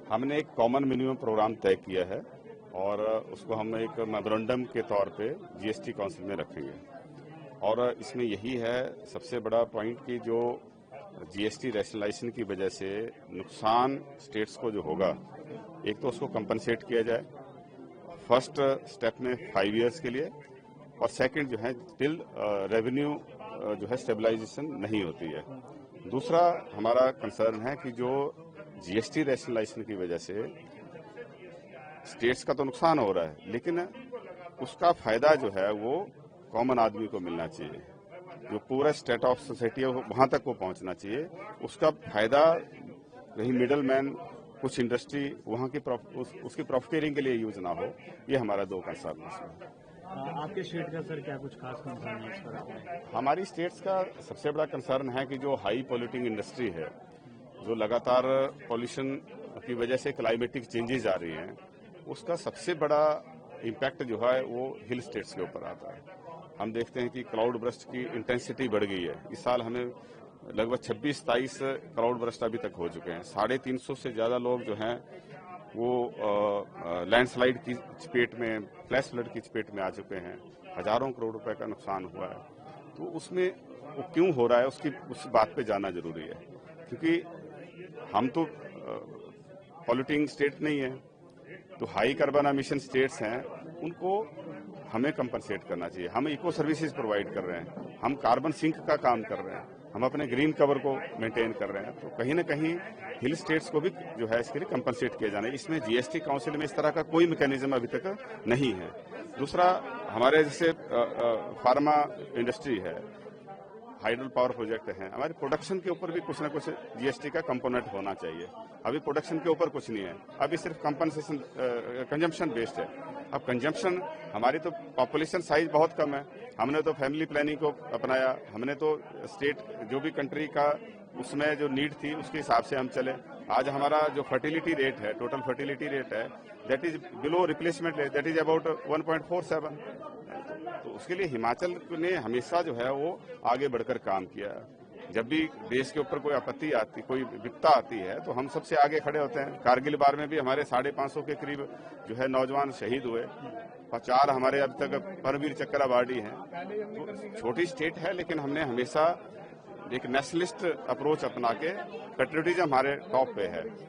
हमने एक common minimum programme तय किया है और उसको हम एक मेमोरेंडम के तौर पे जीएसटी काउंसिल में रखेंगे। और इसमें यही है सबसे बड़ा पॉइंट कि जो जीएसटी रैशनलाइजेशन की वजह से नुकसान स्टेट्स को जो होगा, एक तो उसको कंपनसेट किया जाए फर्स्ट स्टेप में 5 इयर्स के लिए, और सेकंड जो है टिल रेवेन्यू जो है स्टेबलाइजेशन नहीं होती है। दूसरा हमारा कंसर्न है कि जो जीएसटी रैशनलाइजेशन की वजह से स्टेट्स का तो नुकसान हो रहा है, लेकिन उसका फायदा जो है वो कॉमन आदमी को मिलना चाहिए। जो पूरा स्टेट ऑफ सोसाइटी है वहां तक वो पहुंचना चाहिए। उसका फायदा कहीं मिडल मैन, कुछ इंडस्ट्री वहां की उसकी प्रॉफिटियरिंग के लिए यूज ना हो। ये हमारा 2 कंसर्न है। आपके स्टेट का सर क्या कुछ खास कंसर्न है इस पर? हमारी स्टेट्स का सबसे बड़ा कंसर्न है कि जो हाई पॉल्यूटिंग इंडस्ट्री है, जो लगातार पॉल्यूशन की वजह से क्लाइमेटिक चेंजेस आ रही हैं, उसका सबसे बड़ा इम्पैक्ट जो है वो हिल स्टेट्स के ऊपर आता है। हम देखते हैं कि क्लाउड बर्स्ट की इंटेंसिटी बढ़ गई है। इस साल हमें लगभग 26-27 क्लाउड बर्स्ट अभी तक हो चुके हैं। 350 से ज्यादा लोग जो हैं वो लैंडस्लाइड की चपेट में, फ्लैश फ्लड की चपेट में आ चुके हैं। हजारों करोड़ रुपए का नुकसान हुआ है। तो उसमें वो क्यों हो रहा है उस बात पे जाना जरूरी है, क्योंकि हम तो पॉल्यूटिंग स्टेट नहीं है। तो हाई कार्बन एमिशन स्टेट्स हैं, उनको हमें कंपनसेट करना चाहिए। हम इको सर्विसेज प्रोवाइड कर रहे हैं, हम कार्बन सिंक का काम कर रहे हैं, हम अपने ग्रीन कवर को मेंटेन कर रहे हैं। तो कहीं ना कहीं हिल स्टेट्स को भी जो है इसके लिए कंपनसेट किया जाना है। इसमें जीएसटी काउंसिल में इस तरह का कोई मैकेनिज्म अभी तक नहीं है। दूसरा, हमारे जैसे फार्मा इंडस्ट्री है, हाइड्रो पावर प्रोजेक्ट है, हमारे प्रोडक्शन के ऊपर भी कुछ ना कुछ जीएसटी का कंपोनेंट होना चाहिए। अभी प्रोडक्शन के ऊपर कुछ नहीं है, अभी सिर्फ कंपनसेशन कंजम्पशन बेस्ड है। अब कंजम्पशन, हमारी तो पॉपुलेशन साइज बहुत कम है, हमने तो फैमिली प्लानिंग को अपनाया, हमने तो स्टेट जो भी कंट्री का उसमें जो नीड थी उसके हिसाब से हम चले। आज हमारा जो फर्टिलिटी रेट है, टोटल फर्टिलिटी रेट है, that is below replacement rate, that is about 1.47। तो उसके लिए हिमाचल ने हमेशा जो है वो आगे बढ़कर काम किया। जब भी देश के ऊपर कोई आपत्ति आती, कोई विपत्ता आती है, तो हम सबसे आगे खड़े होते हैं। कारगिल वार में भी हमारे 550 के करीब जो है नौजवान शहीद हुए। 4 हमारे अब तक परमवीर चक्र अवार्डी हैं। तो छोटी स्टेट है, लेकिन हमने हमेशा एक नेशनलिस्ट अप्रोच अपना के, पेट्रियोटिज्म हमारे टॉप पे है।